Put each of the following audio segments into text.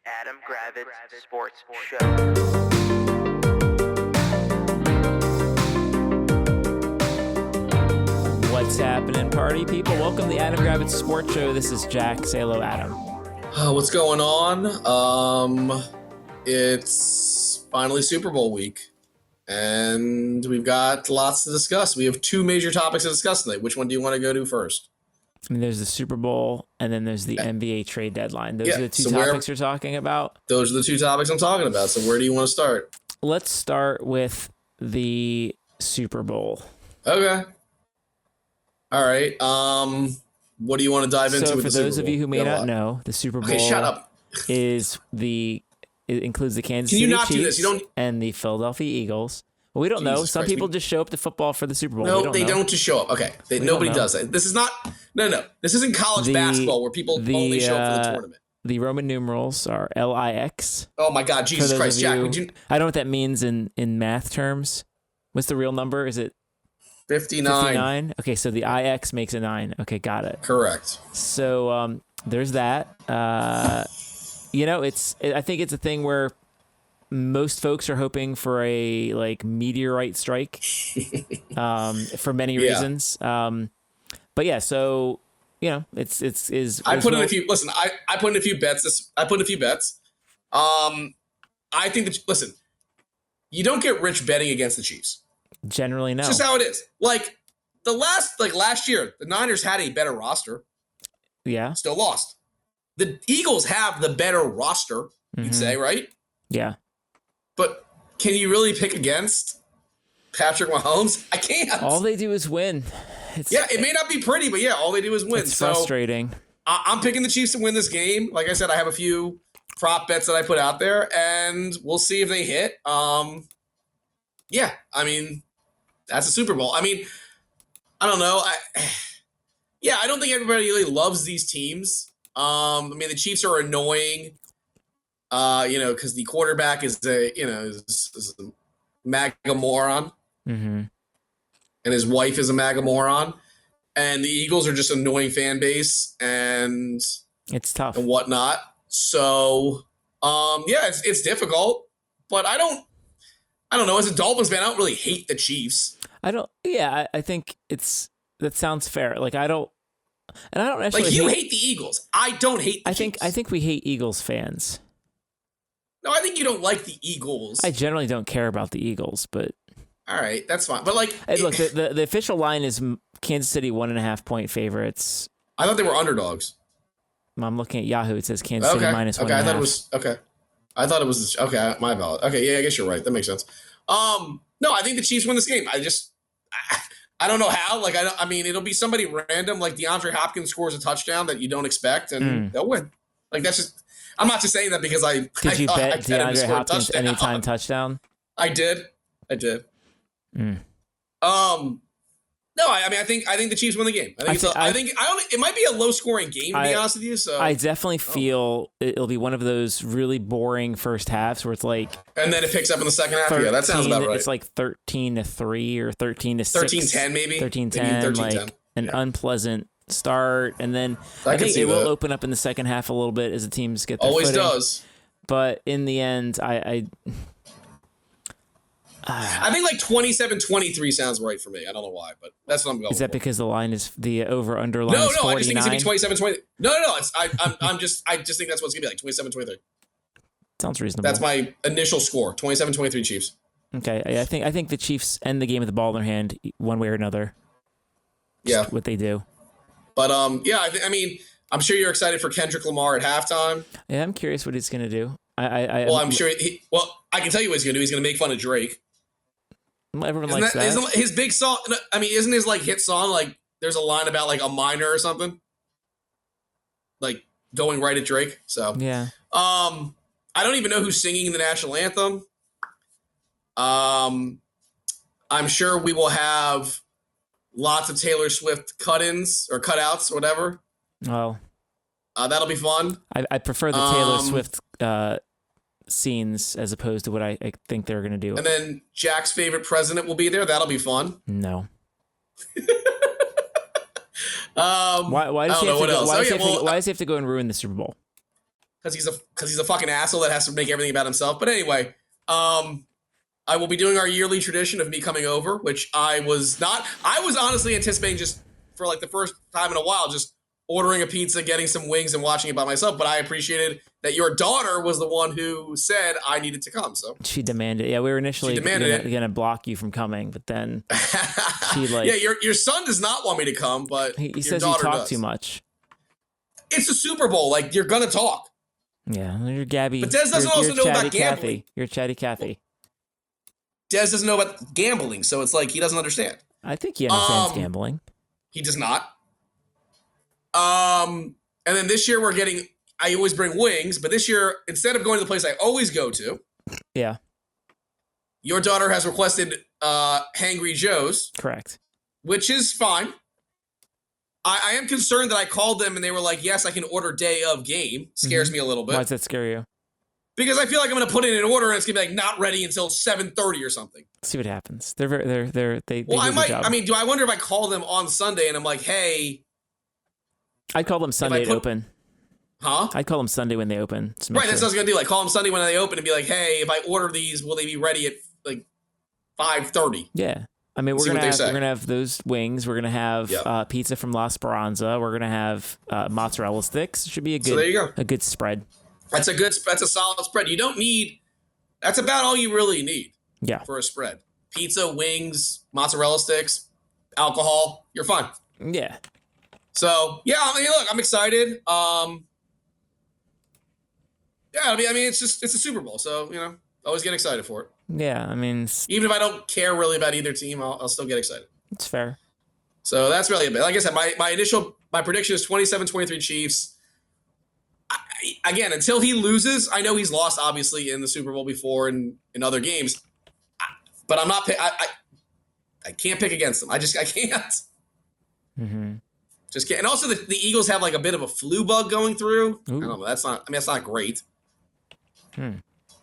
Adam Gravitz Sports Show. What's happening, party people? Welcome to the Adam Gravitz Sports Show. This is Jack. Say hello, Adam. What's going on? It's finally Super Bowl week, and we've got lots to discuss. We have two major topics to discuss today. Which one do you want to go to first? I mean, there's the Super Bowl, and then there's the NBA trade deadline. Those are the two topics you're talking about? Those are the two topics I'm talking about. So where do you want to start? Let's start with the Super Bowl. Okay. All right. What do you want to dive into with the Super Bowl? So for those of you who may not know, the Super Bowl shut up. It includes the Kansas City Chiefs and the Philadelphia Eagles. Well, we don't know. Some people just show up to football for the Super Bowl. No, they don't just show up. Okay. Nobody does that. This is not No. This isn't college basketball where people only show up for the tournament. The Roman numerals are LIX. Oh my God, Jesus Christ, Jack! I don't know what that means in math terms. What's the real number? Is it 59? 59? Okay, so the IX makes a 9. Okay, got it. Correct. So there's that. I think it's a thing where most folks are hoping for a meteorite strike for many reasons. But yeah, so it's I put in a few. Listen, I put in a few bets. I put in a few bets. I think that you don't get rich betting against the Chiefs. Generally, no. It's just how it is. Last year, the Niners had a better roster. Yeah. Still lost. The Eagles have the better roster, you'd say, right? Yeah. But can you really pick against Patrick Mahomes? I can't. All they do is win. It may not be pretty, but all they do is win. It's frustrating. I'm picking the Chiefs to win this game. Like I said, I have a few prop bets that I put out there, and we'll see if they hit. That's a Super Bowl. I mean, I don't know. I don't think everybody really loves these teams. The Chiefs are annoying, because the quarterback is is a MAGA moron. Mm-hmm. And his wife is a MAGA moron. And the Eagles are just an annoying fan base, and it's tough and whatnot. So, it's difficult, but I don't know. As a Dolphins fan, I don't really hate the Chiefs. I think that sounds fair. I don't actually you hate the Eagles. I don't hate the Chiefs. I think we hate Eagles fans. No, I think you don't like the Eagles. I generally don't care about the Eagles, but all right, that's fine. But hey, look, the official line is Kansas City 1.5 point favorites. I thought they were underdogs. I'm looking at Yahoo. It says Kansas City minus 1.5. I thought it was okay. I thought it was okay. My bad. Okay, yeah, I guess you're right. That makes sense. No, I think the Chiefs win this game. I don't know how. It'll be somebody random, like DeAndre Hopkins scores a touchdown that you don't expect, and they'll win. That's just. I'm not just saying that because Did you bet DeAndre Hopkins anytime touchdown? I did. No, I think the Chiefs win the game. I think it might be a low scoring game, to be honest with you. So I definitely feel it'll be one of those really boring first halves where it's and then it picks up in the second half. Yeah, that sounds about right. It's 13-3 or 13-6, 13-10 maybe 13-10, an unpleasant start, and then I think it will open up in the second half a little bit as the teams get their always footing. Does. But in the end, I think 27-23 sounds right for me. I don't know why, but that's what I'm going. Is that for. Because the line is the over underline? No, I just think it's gonna be 27-20. No. I just think that's what it's gonna be 27-23. Sounds reasonable. That's my initial score. 27-23 Chiefs. Okay, I think the Chiefs end the game with the ball in their hand one way or another. Just what they do. But I'm sure you're excited for Kendrick Lamar at halftime. Yeah, I'm curious what he's gonna do. I'm sure. I can tell you what he's gonna do. He's gonna make fun of Drake. Everyone likes that. Isn't his big song? Isn't his hit song there's a line about a minor or something? Going right at Drake. So yeah. I don't even know who's singing the national anthem. I'm sure we will have lots of Taylor Swift cut-ins or cutouts or whatever. Well, that'll be fun. I prefer the Taylor Swift scenes as opposed to what I think they're going to do. And then Jack's favorite president will be there. That'll be fun. No. Why does he have to go and ruin the Super Bowl? because he's a fucking asshole that has to make everything about himself. But anyway, I will be doing our yearly tradition of me coming over, which I was honestly anticipating just for like the first time in a while, just ordering a pizza, getting some wings, and watching it by myself. But I appreciated that your daughter was the one who said I needed to come. So she demanded. Yeah, we were initially gonna block you from coming, but then she yeah, your son does not want me to come, but he says you talk too much. It's a Super Bowl, like you're gonna talk. Yeah, you're Gabby. But Des doesn't also know about gambling. You're Chatty Cathy. Des doesn't know about gambling, so it's like he doesn't understand. I think he understands gambling. He does not. And then this year I always bring wings, but this year, instead of going to the place I always go to, yeah, your daughter has requested Hangry Joe's. Correct. Which is fine. I am concerned that I called them and they were like, yes, I can order day of game. Scares me a little bit. Why does that scare you? Because I feel like I'm going to put in an order and it's going to be like not ready until 7:30 or something. See what happens. They I might. I mean, do I wonder if I call them on Sunday and I'm like, hey, I'd call them Sunday to open. Huh? I'd call them Sunday when they open. Right, that's what I was going to do. Like, call them Sunday when they open and be like, hey, if I order these, will they be ready at like 5:30? Yeah. I mean, we're gonna have those wings. We're gonna have pizza from La Speranza. We're gonna have mozzarella sticks. Should be so there you go. A good spread. That's a solid spread. You don't need. That's about all you really need. Yeah. For a spread, pizza, wings, mozzarella sticks, alcohol. You're fine. Yeah. So yeah, I mean, look, I'm excited. Yeah, I mean, it's a Super Bowl, so always get excited for it. Yeah, I mean, even if I don't care really about either team, I'll still get excited. It's fair. So that's really a bit. Like I said, my prediction is 27-23 Chiefs. Again, until he loses, I know he's lost obviously in the Super Bowl before and in other games, but I'm not. I can't pick against them. I can't. Mm-hmm. Just can't. And also, the Eagles have like a bit of a flu bug going through. Ooh. I don't know. That's not great.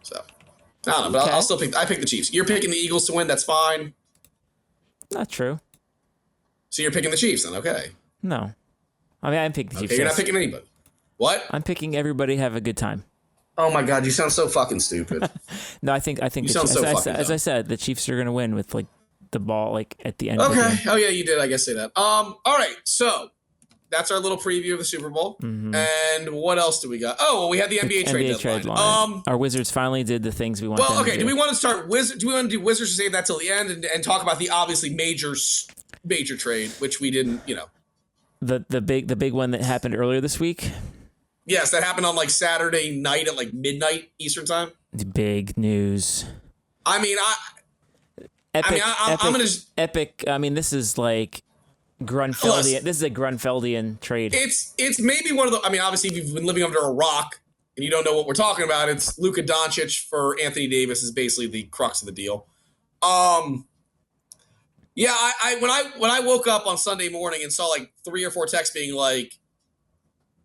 So. I don't know, but okay. I'll still pick. I pick the Chiefs. You're picking the Eagles to win. That's fine. Not true. So you're picking the Chiefs then? Okay. No, I mean I'm picking the Chiefs. Okay, you're not picking anybody. What? I'm picking everybody have a good time. Oh my God, you sound so fucking stupid. No, I think you sound so fucking as I said, the Chiefs are gonna win with like the ball like at the end. Okay. Of the game. Oh yeah, you did. I guess say that. All right. So that's our little preview of the Super Bowl. Mm-hmm. And what else do we got? Oh, well, we had the NBA trade deadline. Our Wizards finally did the things we wanted. Well, okay. To do we want to start Do we want to do Wizards to save that till the end and talk about the obviously major trade, which we didn't, The big one that happened earlier this week. Yes, that happened on like Saturday night at like midnight Eastern time. The big news. I mean, epic. I mean, this is like Grunfeldian. This is a Grunfeldian trade. It's maybe one of the. I mean, obviously, if you've been living under a rock and you don't know what we're talking about, it's Luka Doncic for Anthony Davis is basically the crux of the deal. Yeah, when I woke up on Sunday morning and saw like 3 or 4 texts being like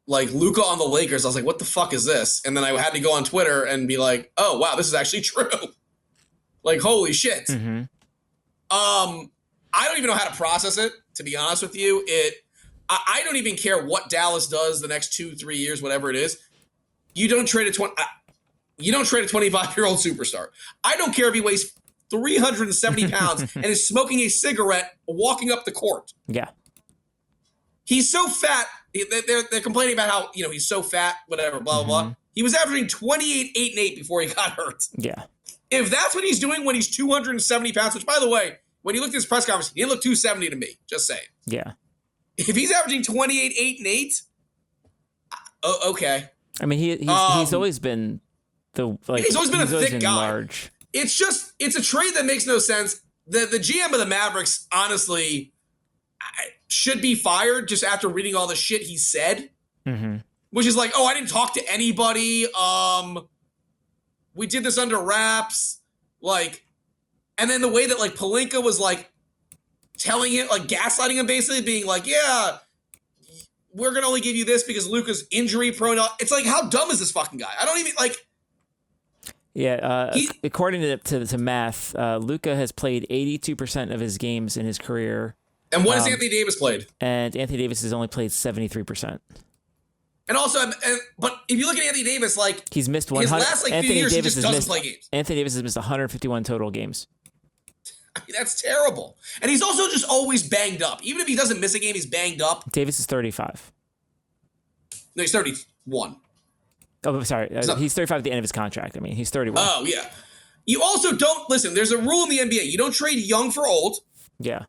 Luka on the Lakers, I was like, what the fuck is this? And then I had to go on Twitter and be like, oh wow, this is actually true. Like, holy shit. Mm-hmm. I don't even know how to process it, to be honest with you. I don't even care what Dallas does the next 2-3 years, whatever it is. You don't trade a 25-year-old superstar. I don't care if he weighs 370 pounds and is smoking a cigarette walking up the court. Yeah. He's so fat. They're complaining about how, he's so fat, whatever, blah, blah, blah. He was averaging 28, 8, and 8 before he got hurt. Yeah. If that's what he's doing when he's 270 pounds, which, by the way, when you looked at his press conference, he didn't look 270 to me. Just saying. Yeah. If he's averaging 28, 8, and 8, okay. I mean, he's always been he's always been a thick guy. Large. It's a trade that makes no sense. The GM of the Mavericks, honestly, should be fired just after reading all the shit he said, which is like, oh, I didn't talk to anybody. We did this under wraps, and then the way that Pelinka was telling him, gaslighting him, basically being like, yeah, we're gonna only give you this because Luka's injury prone. It's like, how dumb is this fucking guy? I don't even Yeah, according to math, Luka has played 82% of his games in his career. And what has Anthony Davis played? And Anthony Davis has only played 73%. And also, but if you look at Anthony Davis, like he's missed his 100. last like few years, he just doesn't play games. Anthony Davis has missed 151 total games. I mean, that's terrible. And he's also just always banged up. Even if he doesn't miss a game, he's banged up. Davis is 35. No, he's 31. Oh, sorry. He's 35 at the end of his contract. I mean, he's 31. Oh, yeah. You also don't, listen, there's a rule in the NBA. You don't trade young for old. Yeah.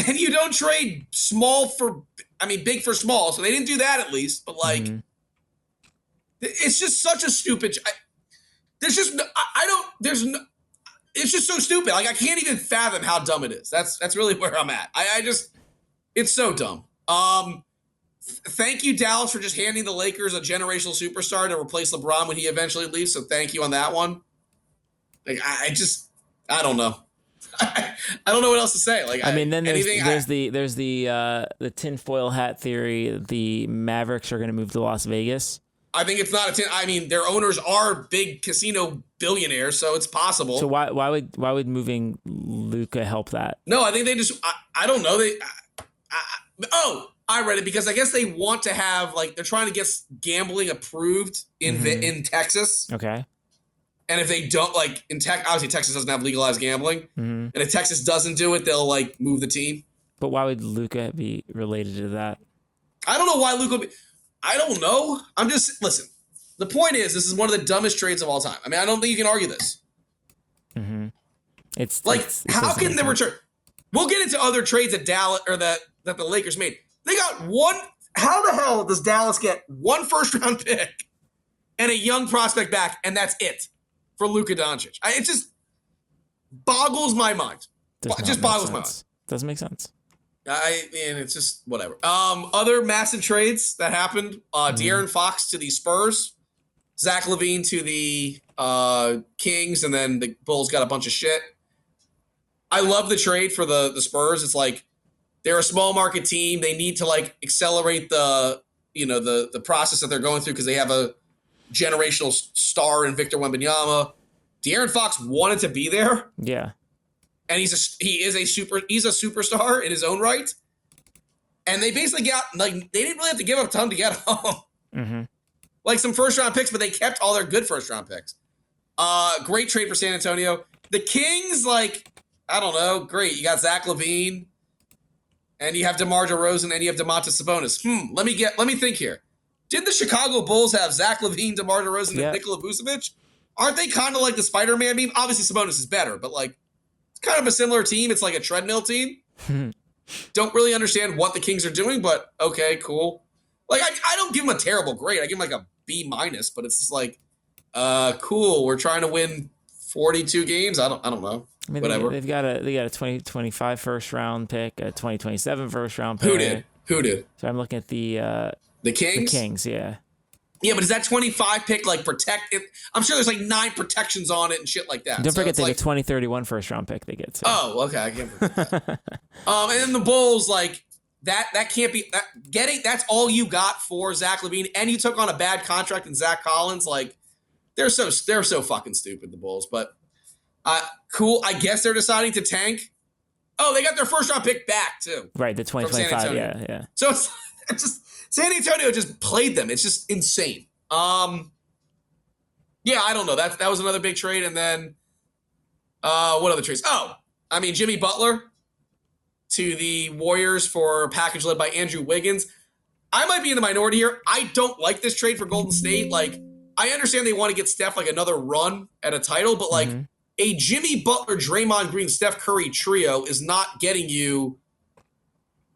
And you don't trade big for small. So they didn't do that at least. But, like, it's just such a stupid, it's just so stupid. Like, I can't even fathom how dumb it is. That's really where I'm at. It's so dumb. Thank you, Dallas, for just handing the Lakers a generational superstar to replace LeBron when he eventually leaves. So thank you on that one. Like, I don't know. I don't know what else to say. Like, I mean, then there's the tinfoil hat theory. The Mavericks are going to move to Las Vegas. I think it's not I mean, their owners are big casino billionaires, so it's possible. So why would moving Luka help that? No, I think they just I don't know. I read it because I guess they want to have, like, they're trying to get gambling approved in Texas. Okay. And if they don't, like, obviously Texas doesn't have legalized gambling. And if Texas doesn't do it, they'll, like, move the team. But why would Luka be related to that? I don't know why Luka would be. I don't know. Listen, the point is, this is one of the dumbest trades of all time. I mean, I don't think you can argue this. How can the return? We'll get into other trades that that the Lakers made. They got one. How the hell does Dallas get one first-round pick and a young prospect back, and that's it for Luka Doncic? It just boggles my mind. It just boggles my mind. Doesn't make sense. And it's just whatever. Other massive trades that happened: De'Aaron Fox to the Spurs, Zach LaVine to the Kings, and then the Bulls got a bunch of shit. I love the trade for the Spurs. It's like they're a small market team. They need to, like, accelerate the process that they're going through because they have a generational star in Victor Wembanyama. De'Aaron Fox wanted to be there. Yeah. And he's a superstar in his own right. And they basically they didn't really have to give up a ton to get home. Like some first round picks, but they kept all their good first round picks. Great trade for San Antonio. The Kings, like, I don't know, great. You got Zach LaVine, and you have DeMar DeRozan, and you have Domantas Sabonis. Let me think here. Did the Chicago Bulls have Zach LaVine, DeMar DeRozan, and Nikola Vucevic? Aren't they kind of like the Spider-Man meme? Obviously, Sabonis is better, but, like, it's kind of a similar team. It's like a treadmill team. Don't really understand what the Kings are doing, but okay, cool. Like, I don't give them a terrible grade. I give them like a B-, but it's just like, cool. We're trying to win 42 games. I don't know. I mean, whatever. They got a 2025 first round pick, a 2027 first round pick. Who did? So I'm looking at the Kings. The Kings, yeah. Yeah, but is that 25 pick like protect it? I'm sure there's like 9 protections on it and shit like that. Don't forget they have a 2031 first round pick they get. So. Oh, okay. I can't forget that. And then the Bulls, like, that can't be that's all you got for Zach LaVine, and you took on a bad contract in Zach Collins. Like, they're so fucking stupid, the Bulls. But cool. I guess they're deciding to tank. Oh, they got their first round pick back too. Right, the 2025. Yeah. So it's just San Antonio just played them. It's just insane. Yeah, I don't know. That was another big trade. And then what other trades? Oh, I mean, Jimmy Butler to the Warriors for a package led by Andrew Wiggins. I might be in the minority here. I don't like this trade for Golden State. Like, I understand they want to get Steph like another run at a title, but like a Jimmy Butler, Draymond Green, Steph Curry trio is not getting you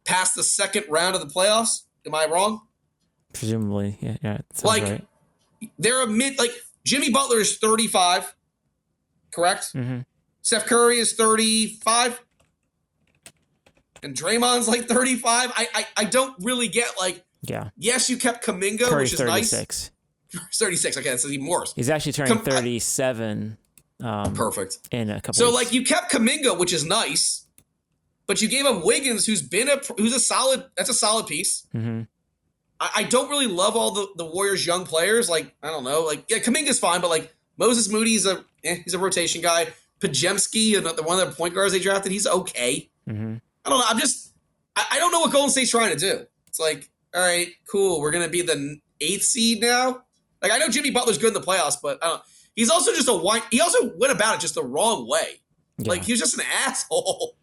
past the second round of the playoffs. Am I wrong? Presumably, yeah. Like, right. They're Jimmy Butler is 35, correct? Steph Curry is 35. And Draymond's like 35. I don't really get, like, yes, you kept Kuminga, Curry's which is 36. Nice. 36. Okay, that's even worse. He's actually turning 37. Perfect. In a couple. So, weeks. like, you kept Kuminga, which is nice, but you gave up Wiggins, who's a solid piece. I don't really love all the Warriors' young players. Like, I don't know. Like, yeah, Kuminga's fine, but, like, Moses Moody's he's a rotation guy. Pajemski, one of the point guards they drafted, he's okay. I don't know. I don't know what Golden State's trying to do. It's like, all right, cool. We're going to be 8th seed now. Like, I know Jimmy Butler's good in the playoffs, but I don't. He's also just he also went about it just the wrong way. Yeah. Like, he was just an asshole.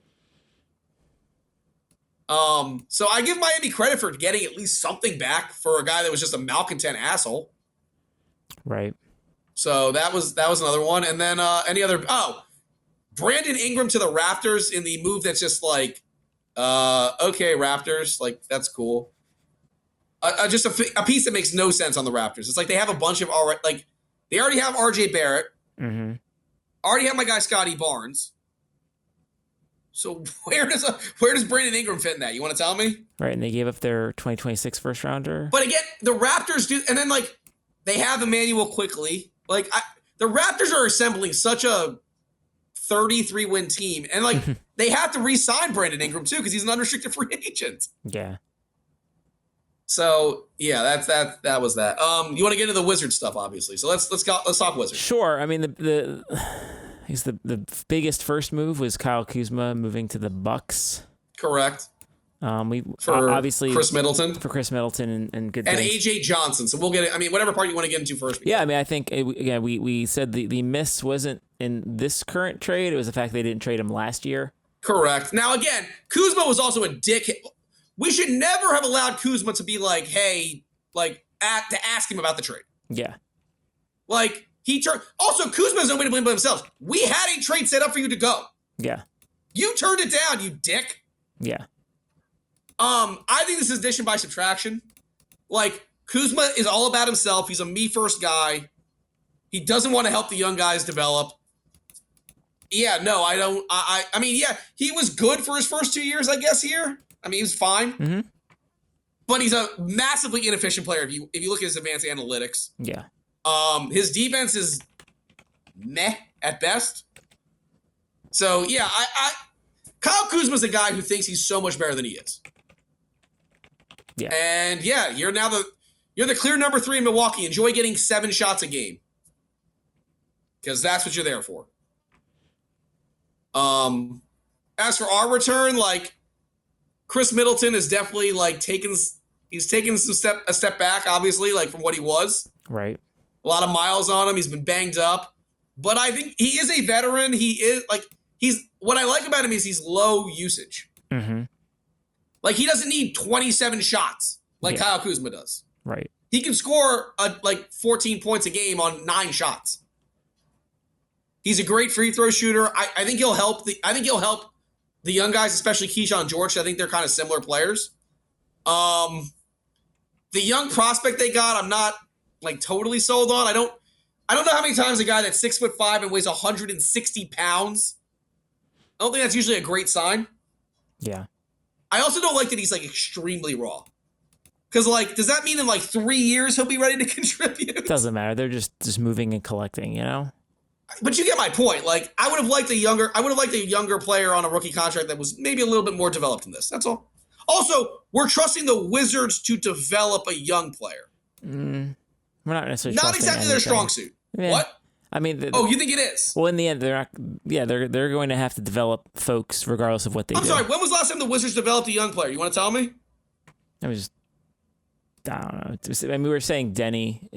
So I give Miami credit for getting at least something back for a guy that was just a malcontent asshole. Right. So that was another one. And then Brandon Ingram to the Raptors in the move that's just like, okay, Raptors, like, that's cool. Just a piece that makes no sense on the Raptors. It's like they have a bunch of they already have RJ Barrett. Mm-hmm. Already have my guy Scotty Barnes. So where does Brandon Ingram fit in that? You want to tell me? Right, and they gave up their 2026 first rounder. But again, the Raptors do, and then like they have Emmanuel quickly. Like the Raptors are assembling such a 33-win team, and like they have to re-sign Brandon Ingram too because he's an unrestricted free agent. Yeah. So yeah, that was that. You want to get into the Wizard stuff, obviously. So let's talk Wizards. Sure. I mean the biggest first move was Kyle Kuzma moving to the Bucks. Correct. For obviously Chris Middleton and good and things. AJ Johnson. So we'll get it. I mean, whatever part you want to get into first. Yeah, I mean, I think we said the miss wasn't in this current trade. It was the fact they didn't trade him last year. Correct. Now again, Kuzma was also a dick. We should never have allowed Kuzma to be like, hey, like to ask him about the trade. Yeah. Like he turned. Also, Kuzma has nobody to blame but himself. We had a trade set up for you to go. Yeah. You turned it down, you dick. Yeah. I think this is addition by subtraction. Like, Kuzma is all about himself. He's a me-first guy. He doesn't want to help the young guys develop. Yeah, no, I don't. I mean, yeah, he was good for his first 2 years, I guess, here. I mean, he was fine. Mm-hmm. But he's a massively inefficient player if you look at his advanced analytics. Yeah. His defense is meh at best. So, yeah, Kyle Kuzma's a guy who thinks he's so much better than he is. Yeah. And yeah, you're the clear number 3 in Milwaukee. Enjoy getting 7 shots a game. Because that's what you're there for. As for our return, like Chris Middleton is definitely like taken a step back, obviously, like from what he was. Right. A lot of miles on him. He's been banged up. But I think he is a veteran. He is like what I like about him is he's low usage. Mm-hmm. Like, he doesn't need 27 shots like Kyle Kuzma does. Right. He can score like 14 points a game on 9 shots. He's a great free throw shooter. I think he'll help the young guys, especially Keyshawn George. I think they're kind of similar players. The young prospect they got, I'm not like totally sold on. I don't know how many times a guy that's 6'5" and weighs 160 pounds. I don't think that's usually a great sign. Yeah. I also don't like that he's like extremely raw. Because like, does that mean in like 3 years he'll be ready to contribute? Doesn't matter. They're just moving and collecting, you know? But you get my point. Like, I would have liked a younger player on a rookie contract that was maybe a little bit more developed than this. That's all. Also, we're trusting the Wizards to develop a young player. We're not necessarily not exactly their strong suit. Yeah. What? I mean, you think it is? Well, in the end, they're not. Yeah, they're going to have to develop folks regardless of what they do. I'm sorry. When was the last time the Wizards developed a young player? You want to tell me? I don't know. I mean, we were saying Denny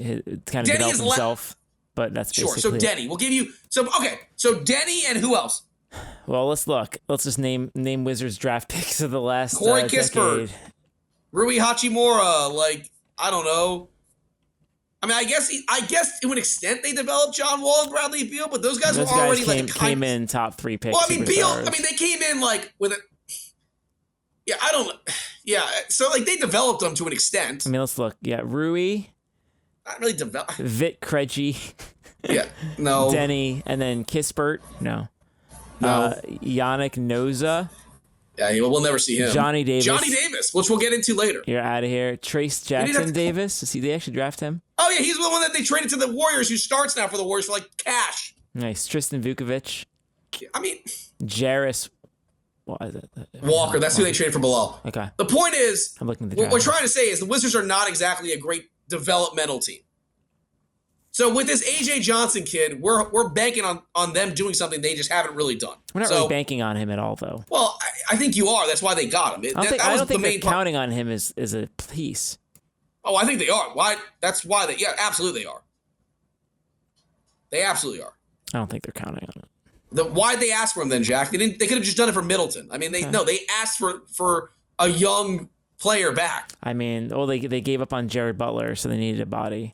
kind of developed himself, but that's basically sure. So Denny, we'll give you. So okay. So Denny and who else? Well, let's look. Let's just name Wizards draft picks of the last Corey Kispert, decade. Rui Hachimura. Like, I don't know. I mean, I guess to an extent they developed John Wall and Bradley Beal, but those guys were already came in top 3 picks. Well, I mean, Beal. I mean, they came in like with a. Yeah, I don't. Yeah, so like they developed them to an extent. I mean, let's look. Yeah, Rui. Not really developed. Vit Krejci. Yeah, no. Denny, and then Kispert. No. Yannick Noza. Yeah, we'll never see him. Johnny Davis, which we'll get into later. You're out of here. Trace Jackson Davis. Did they actually draft him? Oh, yeah, he's the one that they traded to the Warriors, who starts now for the Warriors for, like, cash. Nice. Tristan Vukovic. I mean... Jarris... Walker, that's who they traded for Bilal. Okay. The point is, I'm looking at the what we're trying to say is the Wizards are not exactly a great developmental team. So with this AJ Johnson kid, we're banking on them doing something they just haven't really done. We're not really banking on him at all, though. Well, I think you are. That's why they got him. I don't think they're counting on him as a piece. Oh, I think they are. Why? That's why they. Yeah, absolutely they are. They absolutely are. I don't think they're counting on it. Why'd they ask for him then, Jack? They didn't. They could have just done it for Middleton. I mean, they asked for a young player back. I mean, they gave up on Jared Butler, so they needed a body.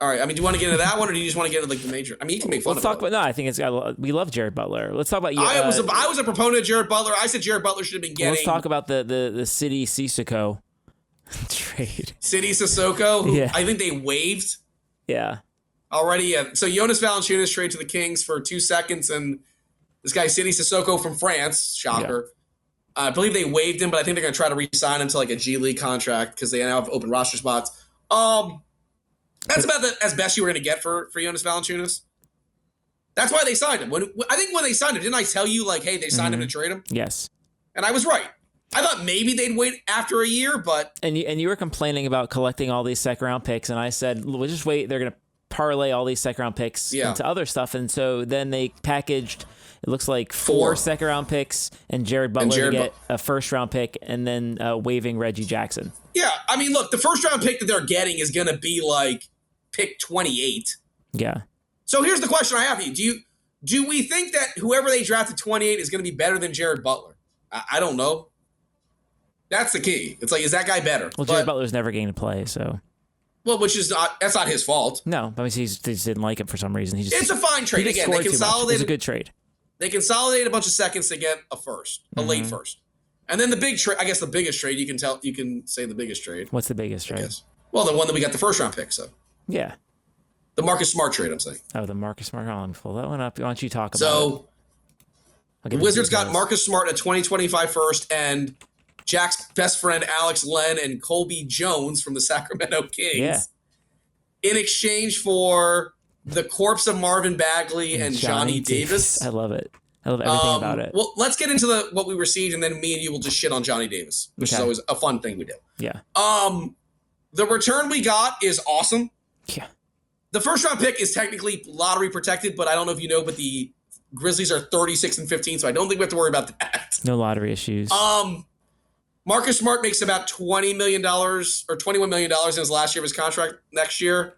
All right. I mean, do you want to get into that one, or do you just want to get into like the major? I mean, you can make fun Let's of talk about. No, I think we love Jared Butler. Let's talk about you. I was a proponent of Jared Butler. I said Jared Butler should have been getting. Let's talk about the City Sissoko trade. City Sissoko, who Yeah. I think they waived Yeah. already. Yeah. So Jonas Valanciunas trade to the Kings for 2 seconds, and this guy City Sissoko from France, shocker. Yeah. I believe they waived him, but I think they're going to try to re-sign him to like a G League contract because they now have open roster spots. That's about as best you were going to get for Jonas Valanciunas. That's why they signed him. I think when they signed him, didn't I tell you like, hey, they signed him to trade him? Yes. And I was right. I thought maybe they'd wait after a year, but and you were complaining about collecting all these second round picks, and I said, we'll just wait. They're going to parlay all these second round picks into other stuff, and so then they packaged. It looks like 4 second round picks and Jared Butler to get a first round pick, and then waiving Reggie Jackson. Yeah, I mean, look, the first round pick that they're getting is going to be like pick 28. Yeah. So here's the question I have for you. Do we think that whoever they drafted 28 is going to be better than Jared Butler? I don't know. That's the key. It's like, is that guy better? Well, Jared Butler's never getting to play, so. Well, that's not his fault. No, I mean, he just didn't like it for some reason. It's a fine trade. Again, they consolidated. It's a good trade. They consolidated a bunch of seconds to get a late first. And then the big trade, I guess the biggest trade, you can say the biggest trade. What's the biggest trade? Well, the one that we got the first round pick, so. Yeah. The Marcus Smart trade, I'm saying. Oh, the Marcus Smart. I'll pull that one up. Why don't you talk about so, it? The Wizards got Marcus Smart at 2025 first, and Jack's best friend Alex Len and Colby Jones from the Sacramento Kings in exchange for the corpse of Marvin Bagley and Johnny Davis. I love it. I love everything about it. Well, let's get into what we received, and then me and you will just shit on Johnny Davis, which is always a fun thing we do. Yeah. The return we got is awesome. Yeah. The first round pick is technically lottery protected, but I don't know if you know, but the Grizzlies are 36-15, so I don't think we have to worry about that. No lottery issues. Marcus Smart makes about $20 million or $21 million in his last year of his contract next year.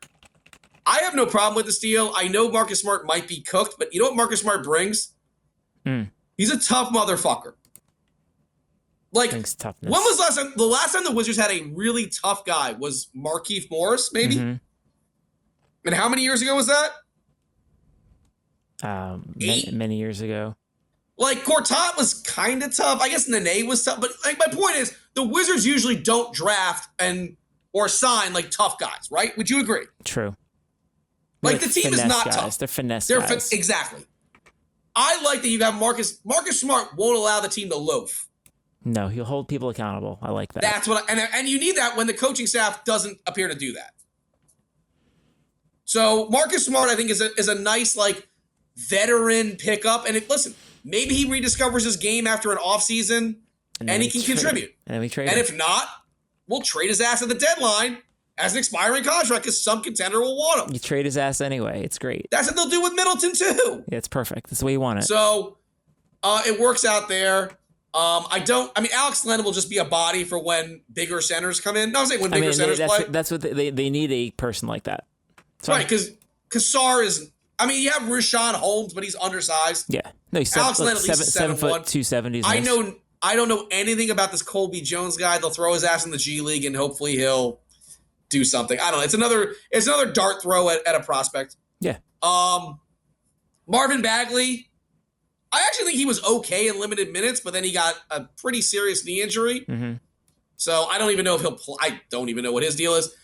I have no problem with this deal. I know Marcus Smart might be cooked, but you know what Marcus Smart brings? He's a tough motherfucker. Like, when was the last time the Wizards had a really tough guy was Markieff Morris, maybe? Mm-hmm. And how many years ago was that? Many years ago. Like, Gortat was kind of tough. I guess Nene was tough. But like, my point is, the Wizards usually don't draft or sign like tough guys, right? Would you agree? True. Like, the team is not guys. tough. They're finesse guys. Exactly. I like that you have Marcus Smart won't allow the team to loaf. No, he'll hold people accountable. I like that. That's what, and you need that when the coaching staff doesn't appear to do that. So Marcus Smart, I think, is a nice like veteran pickup. And listen, maybe he rediscovers his game after an offseason and he can contribute. And then we trade him. And if not, we'll trade his ass at the deadline as an expiring contract because some contender will want him. You trade his ass anyway. It's great. That's what they'll do with Middleton too. Yeah, it's perfect. That's the way you want it. So it works out there. Alex Len will just be a body for when bigger centers come in. No, I'm saying when bigger centers play. That's what they need, a person like that. So right, because Kassar is. I mean, you have Rashawn Holmes, but he's undersized. Yeah, no, he's Alex Len at least 7 foot 270. Nice. I don't know anything about this Colby Jones guy. They'll throw his ass in the G League, and hopefully he'll do something. I don't know. It's another dart throw at a prospect. Yeah. Marvin Bagley. I actually think he was okay in limited minutes, but then he got a pretty serious knee injury. Mm-hmm. So I don't even know if he'll play. I don't even know what his deal is.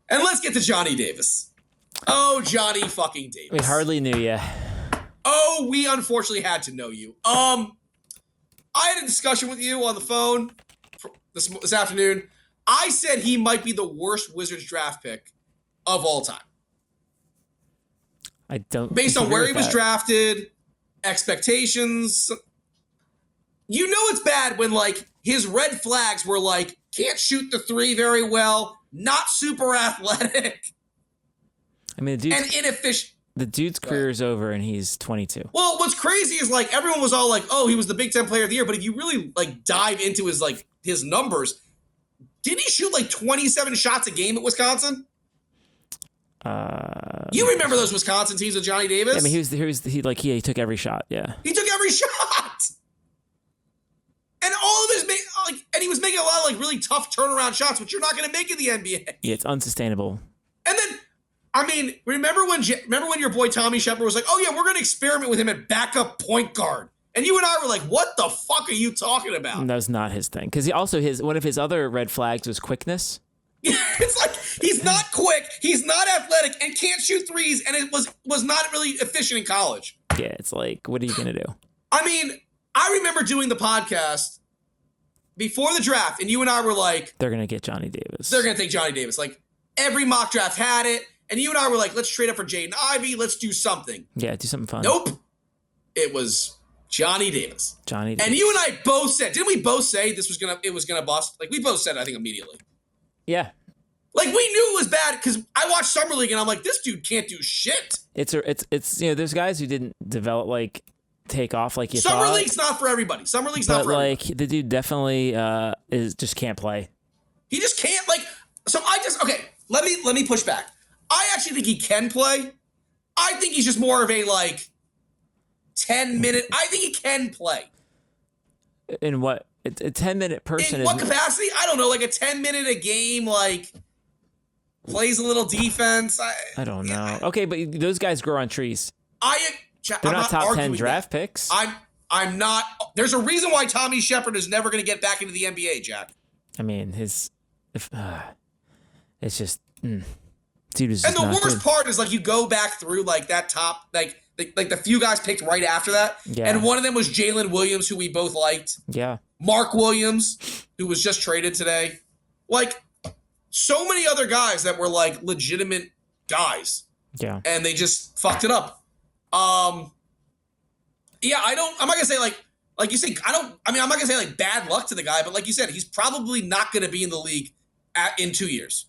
And let's get to Johnny Davis. Oh, Johnny fucking Davis. We hardly knew you. Oh, we unfortunately had to know you. I had a discussion with you on the phone this afternoon. I said he might be the worst Wizards draft pick of all time. I don't. Based on where he was drafted, expectations. You know it's bad when like his red flags were like can't shoot the three very well, not super athletic. I mean, and inefficient. The dude's career is over and he's 22. Well, what's crazy is like everyone was all like, "Oh, he was the Big Ten Player of the Year," but if you really like dive into his numbers, did he shoot like 27 shots a game at Wisconsin? You remember those Wisconsin teams with Johnny Davis? I mean, he took every shot. Yeah, he took every shot, and all of his and he was making a lot of like really tough turnaround shots, which you're not going to make in the NBA. Yeah, it's unsustainable. And then, I mean, remember when your boy Tommy Shepard was like, "Oh yeah, we're going to experiment with him at backup point guard," and you and I were like, "What the fuck are you talking about?" And that was not his thing, because one of his other red flags was quickness. It's like he's not quick, he's not athletic, and can't shoot threes, and it was not really efficient in college. Yeah, it's like, what are you gonna do? I mean, I remember doing the podcast before the draft, and you and I were like, they're gonna get Johnny Davis. They're gonna take Johnny Davis. Like every mock draft had it, and you and I were like, let's trade up for Jaden Ivey, let's do something. Yeah, do something fun. Nope. It was Johnny Davis. Johnny Davis. And you and I both said, didn't we both say it was gonna bust? Like we both said, I think immediately. Yeah. Like we knew it was bad because I watched Summer League and I'm like, this dude can't do shit. It's there's guys who didn't develop take off like you Summer thought. League's not for everybody. Summer League's not for everybody. But the dude definitely just can't play. He just can't let me push back. I actually think he can play. I think he's just more of a 10-minute. I think he can play. In what? A 10-minute person in what capacity? I don't know, like a 10-minute a game, plays a little defense. I don't know. Okay, but those guys grow on trees. They're not top 10 draft picks. I'm not. There's a reason why Tommy Shepard is never going to get back into the NBA, Jack. I mean, it's just dude is. And the worst part is you go back through that top the few guys picked right after that, and one of them was Jalen Williams, who we both liked. Yeah. Mark Williams, who was just traded today. So many other guys that were legitimate guys. Yeah. And they just fucked it up. I'm not gonna say like you say, I'm not gonna say bad luck to the guy, but like you said, he's probably not gonna be in the league in 2 years.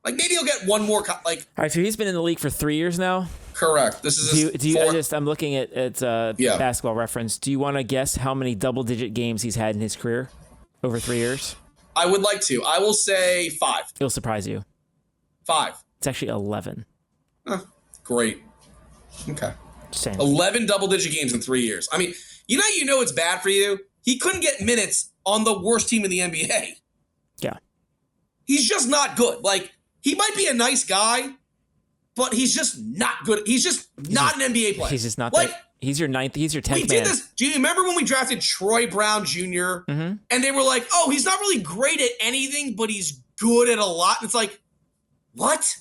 Maybe he'll get one more. All right, so he's been in the league for 3 years now. Correct. This is I'm looking at Basketball Reference. Do you want to guess how many double-digit games he's had in his career over 3 years? I would like to. I will say 5. It'll surprise you. 5. It's actually 11. Great. Okay. 11 double-digit games in 3 years. I mean, you know it's bad for you. He couldn't get minutes on the worst team in the NBA. Yeah. He's just not good. He might be a nice guy, but he's just not good. He's just not an NBA player. He's just not that. He's your 10th man. We did this. Do you remember when we drafted Troy Brown Jr.? Mm-hmm. And they were like, oh, he's not really great at anything, but he's good at a lot. And it's what?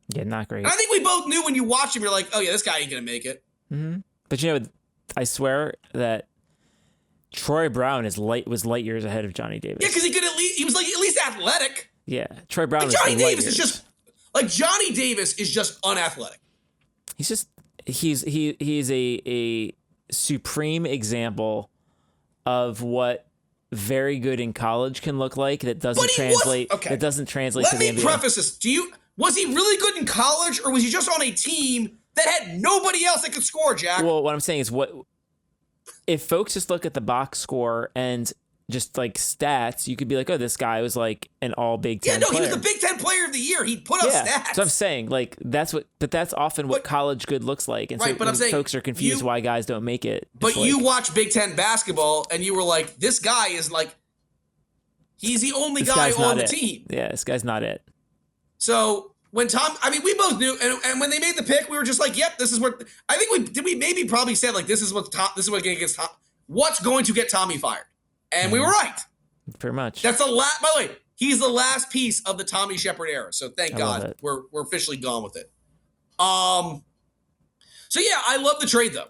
Yeah, not great. And I think we both knew when you watched him, you're like, oh yeah, this guy ain't going to make it. Mm-hmm. But I swear that Troy Brown was light years ahead of Johnny Davis. Yeah, because he was at least athletic. Yeah, Troy Brown. Johnny Davis is just Johnny Davis is just unathletic. He's a supreme example of what very good in college can look like. That doesn't translate. That doesn't translate to the NBA. Let me preface this. Was he really good in college, or was he just on a team that had nobody else that could score, Jack? Well, what I'm saying is, if folks just look at the box score and just stats, you could be like, oh, this guy was an all Big Ten player. He was the Big Ten player of the year. He put up stats. So I'm saying that's often what college good looks like. And right, but I'm saying folks are confused why guys don't make it. But you watch Big Ten basketball and you were like, this guy is he's the only guy on the team. Yeah, this guy's not it. So when we both knew, and when they made the pick, we were just like, yep, this is what I think we maybe probably said this is what's going to get Tommy fired. And we were right. Pretty much. That's by the way, he's the last piece of the Tommy Shepard era. So thank God we're officially gone with it. So yeah, I love the trade though.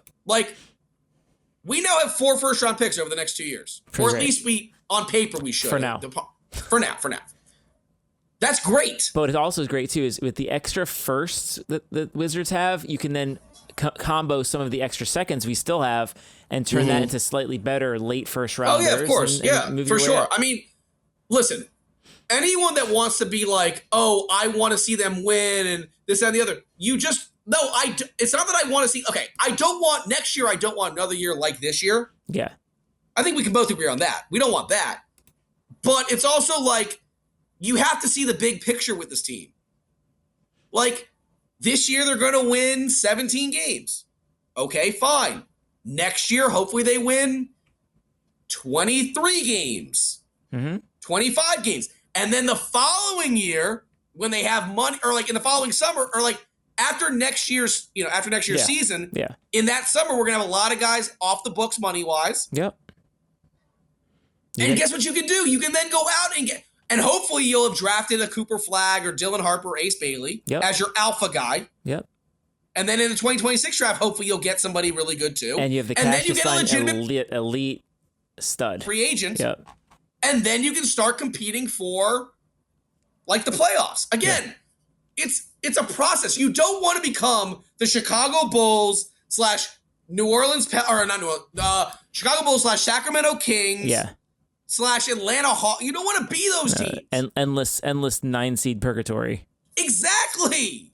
We now have 4 first-round picks over the next 2 years. Or at least on paper we should. For now. For now. That's great. But it also is great too is with the extra firsts that the Wizards have, you can then combo some of the extra seconds we still have and turn that into slightly better late first rounders. Oh yeah, of course. And for sure. I mean, listen, anyone that wants to be oh, I want to see them win and this and the other, it's not that I want to see. Okay, next year I don't want another year like this year. Yeah. I think we can both agree on that. We don't want that. But it's also you have to see the big picture with this team. Like, this year they're going to win 17 games. Okay, fine. Next year, hopefully they win 23 games, 25 games. And then the following year, when they have money, or like in the following summer, or like after next year's season, in that summer, we're going to have a lot of guys off the books money-wise. Yep. And guess what you can do? You can then go out and and hopefully you'll have drafted a Cooper Flagg or Dylan Harper or Ace Bailey as your alpha guy. Yep. And then in the 2026 draft, hopefully you'll get somebody really good too. And you have the cash to sign elite stud. Free agent. Yep. And then you can start competing for like the playoffs. Again, it's a process. You don't want to become the Chicago Bulls / New Orleans, or not New Orleans, Chicago Bulls / Sacramento Kings. Yeah. / Atlanta Hawks. You don't want to be those teams. Endless 9-seed purgatory. Exactly.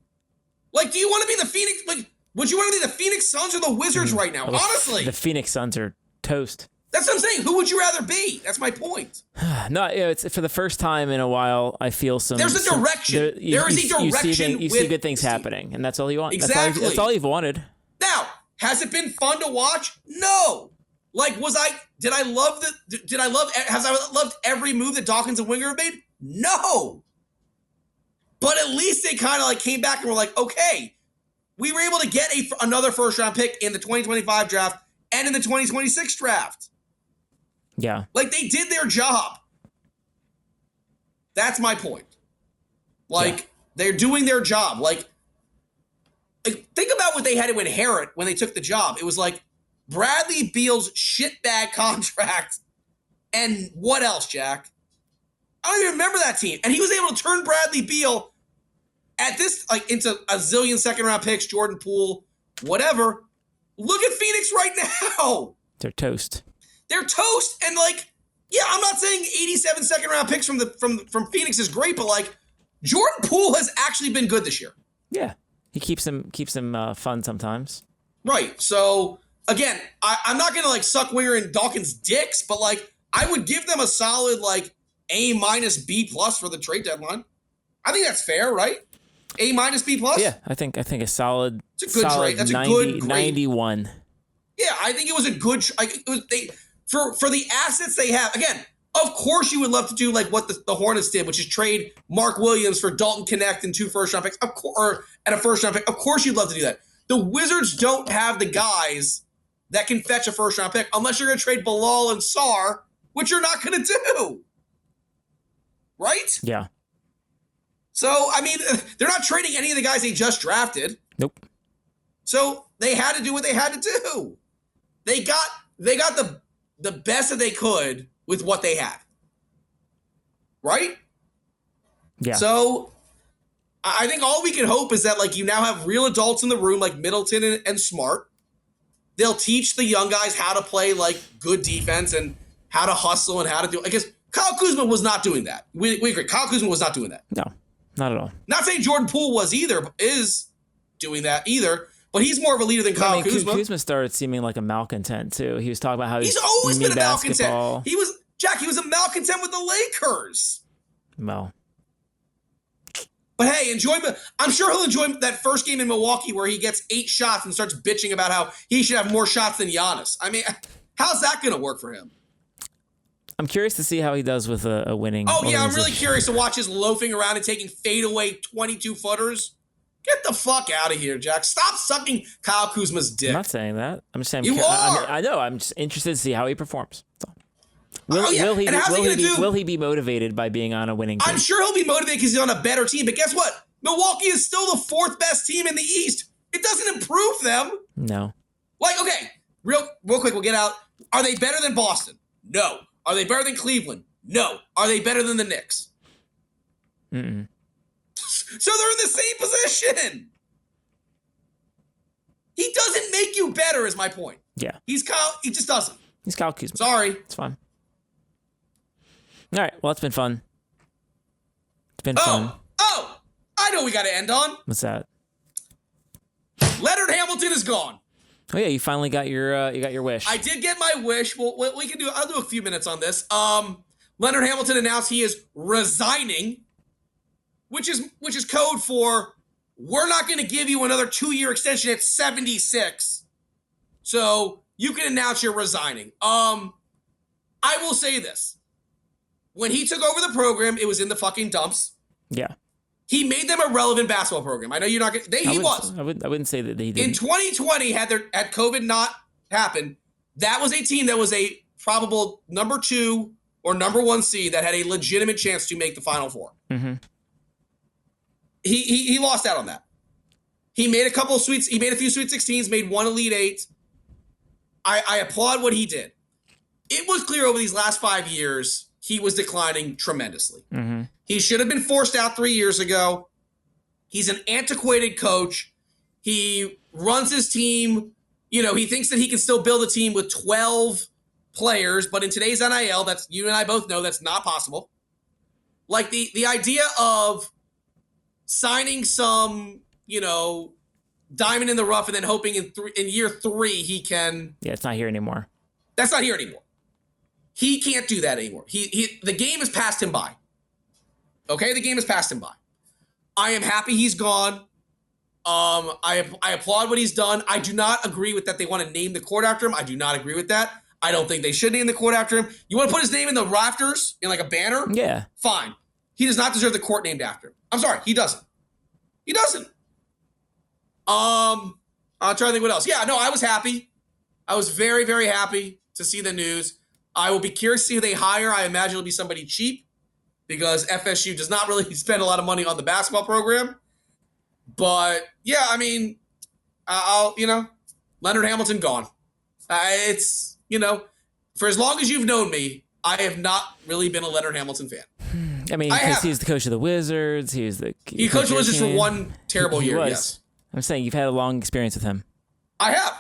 Like, do you want to be the Phoenix? Like, would you want to be the Phoenix Suns or the Wizards right now? Honestly, the Phoenix Suns are toast. That's what I'm saying. Who would you rather be? That's my point. No, it's for the first time in a while. I feel some. There's a direction. There is a direction. You see good things happening, and that's all you want. Exactly. That's all you've wanted. Now, has it been fun to watch? No. Like, has I loved every move that Dawkins and Winger made? No. But at least they kind of like came back and were like, okay, we were able to get another first round pick in the 2025 draft and in the 2026 draft. Yeah. Like, they did their job. That's my point. Like, they're doing their job. Like, think about what they had to inherit when they took the job. It was like Bradley Beal's shitbag contract. And what else, Jack? I don't even remember that team. And he was able to turn Bradley Beal at this, like, into a zillion second-round picks, Jordan Poole, whatever. Look at Phoenix right now. They're toast. They're toast. And, like, yeah, I'm not saying 87 second-round picks from Phoenix is great, but, like, Jordan Poole has actually been good this year. Yeah. He keeps them fun sometimes. Right. So, again, I'm not going to, like, suck Winger and Dawkins' dicks, but, like, I would give them a solid, like, A-, B+ for the trade deadline. I think that's fair, right? A-, B+? Yeah, I think a solid. It's a good trade. That's 90, a good grade. 91. Yeah, I think it was a good. For the assets they have. Again, of course, you would love to do like what the Hornets did, which is trade Mark Williams for Dalton Knecht and 2 first-round picks, or a first-round pick. Of course, you'd love to do that. The Wizards don't have the guys that can fetch a first-round pick unless you're going to trade Bilal and Sarr, which you're not going to do. Right? Yeah. So, I mean, they're not trading any of the guys they just drafted. Nope. So they had to do what they had to do. They got the best that they could with what they had. Right? Yeah. So I think all we can hope is that, like, you now have real adults in the room like Middleton and Smart. They'll teach the young guys how to play, like, good defense and how to hustle and how to do. I guess Kyle Kuzma was not doing that. We agree. Kyle Kuzma was not doing that. No, not at all. Not saying Jordan Poole is doing that either, but he's more of a leader than Kyle Kuzma. Kuzma started seeming like a malcontent too. He was talking about how he's always been a basketball. malcontent. He was a malcontent with the Lakers. Well, but hey, I'm sure he'll enjoy that first game in Milwaukee where he gets 8 shots and starts bitching about how he should have more shots than Giannis. I mean, how's that going to work for him? I'm curious to see how he does with a winning. Oh, yeah, I'm really curious to watch his loafing around and taking fadeaway 22-footers. Get the fuck out of here, Jack. Stop sucking Kyle Kuzma's dick. I'm not saying that. I'm just saying. You are. I know. I'm just interested to see how he performs. So. Will he be motivated by being on a winning team? I'm sure he'll be motivated because he's on a better team. But guess what? Milwaukee is still the 4th best team in the East. It doesn't improve them. No. Like, okay, real quick, we'll get out. Are they better than Boston? No. Are they better than Cleveland? No. Are they better than the Knicks? Mm-mm. So they're in the same position. He doesn't make you better, is my point. Yeah. He just doesn't. He's Kyle Kuzma. Sorry. It's fine. All right. Well, it's been fun. It's been fun. Oh, I know we got to end on. What's that? Leonard Hamilton is gone. Oh yeah, you finally got your wish. I did get my wish. Well, we can do. I'll do a few minutes on this. Leonard Hamilton announced he is resigning, which is code for we're not going to give you another 2-year extension at 76. So you can announce you're resigning. I will say this. When he took over the program, it was in the fucking dumps. Yeah. He made them a relevant basketball program. I know you're not going to... He was. I wouldn't say that he didn't. In 2020, had COVID not happened, that was a team that was a probable number 2 or number 1 seed that had a legitimate chance to make the Final Four. Mm-hmm. He lost out on that. He made a couple of He made a few Sweet 16s, made 1 Elite 8. I applaud what he did. It was clear over these last 5 years he was declining tremendously. Mm-hmm. He should have been forced out 3 years ago. He's an antiquated coach. He runs his team. He thinks that he can still build a team with 12 players, but in today's NIL, that's you and I both know that's not possible. Like the idea of signing some, diamond in the rough and then hoping in year 3 he can. Yeah, it's not here anymore. That's not here anymore. He can't do that anymore. The game has passed him by. Okay, the game has passed him by. I am happy he's gone. I applaud what he's done. I do not agree with that they want to name the court after him. I do not agree with that. I don't think they should name the court after him. You want to put his name in the rafters in like a banner? Yeah. Fine. He does not deserve the court named after him. I'm sorry, he doesn't. He doesn't. I'm trying to think what else. Yeah, no, I was happy. I was very, very happy to see the news. I will be curious to see who they hire. I imagine it'll be somebody cheap because FSU does not really spend a lot of money on the basketball program. But yeah, I mean, Leonard Hamilton gone. It's, for as long as you've known me, I have not really been a Leonard Hamilton fan. I mean, because he's the coach of the Wizards. He coached the Wizards for 1 terrible year, yes. I'm saying you've had a long experience with him. I have.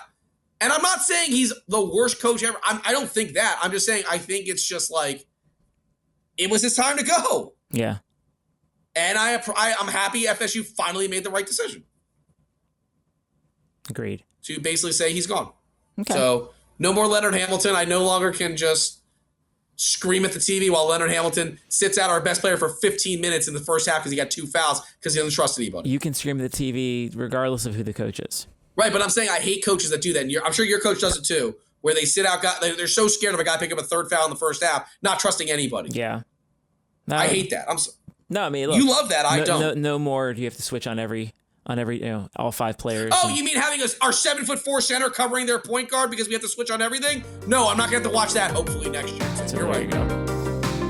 And I'm not saying he's the worst coach ever. I don't think that. I'm just saying I think it's just like it was his time to go. Yeah. And I'm happy FSU finally made the right decision. Agreed. To basically say he's gone. Okay. So no more Leonard Hamilton. I no longer can just scream at the TV while Leonard Hamilton sits out our best player for 15 minutes in the first half because he got 2 fouls because he doesn't trust anybody. You can scream at the TV regardless of who the coach is. Right, but I'm saying I hate coaches that do that. And I'm sure your coach does it too, where they sit out, they're so scared of a guy picking up a 3rd foul in the first half, not trusting anybody. Yeah. No, I hate that. No, I mean, look, you love that. I don't. No more do you have to switch on every all 5 players. Oh, you mean having our 7'4" center covering their point guard because we have to switch on everything? No, I'm not going to have to watch that hopefully next year. So you're right. You go.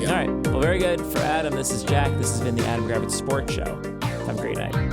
Yeah. All right. Well, very good. For Adam, this is Jack. This has been the Adam Gravitz Sports Show. Have a great night.